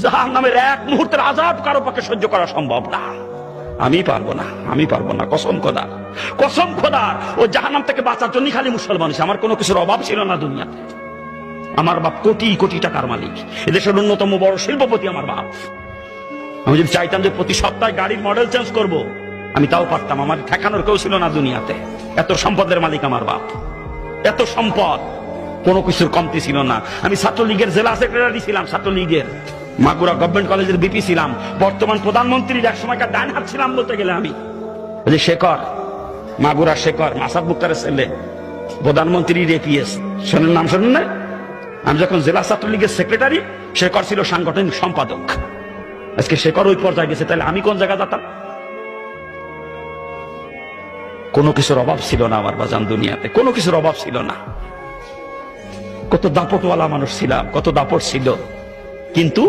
জাহান্নামের এক মুহূর্তের আযাব কারো পক্ষে সহ্য করা সম্ভব না। আমি পারবো না, কসম খোদার, কসম খোদার। ও জাহান্নাম থেকে বাঁচার জন্য খালি মুসলমান। আমার কোনো কিছুর অভাব ছিল না দুনিয়াতে। আমার বাপ কোটি কোটি টাকার মালিক, এদেশের অন্যতম বড় শিল্পপতি আমার বাপ। আমি যদি চাইতাম যে প্রতি সপ্তাহে গাড়ির মডেল চেঞ্জ করব, আমি তাও পারতাম। আমার ঠেকানোর কেউ ছিল না দুনিয়াতে। এত সম্পদের মালিক আমার বাপ, এত সম্পদ, কোনো কিছুর কমতি ছিল না। আমি ছাত্রলীগের জেলা সেক্রেটারি ছিলাম, ছাত্রলীগের মাগুরা গভর্নমেন্ট কলেজের বিপি ছিলাম, বর্তমান প্রধানমন্ত্রীর এক সময়কার ডান হাত ছিলাম বলতে গেলে। আমি যে শেখর, মাগুরা শেখর, মাসাদ মুক্তারের ছেলে, প্রধানমন্ত্রীর এপিএস, শোনেন নাম, শোনেন না? আমি যখন জেলা ছাত্রলীগের সেক্রেটারি, শেখর ছিল সাংগঠনিক সম্পাদক। আজকে শেখর ওই পর্যায়ে গেছে, তাহলে আমি কোন জায়গায় যেতাম? কোনো কিছুর অভাব ছিল না আমার বাজান দুনিয়াতে, কোনো কিছুর অভাব ছিল না। কত দাপটওয়ালা মানুষ ছিলাম, কত দাপট ছিল, কিন্তু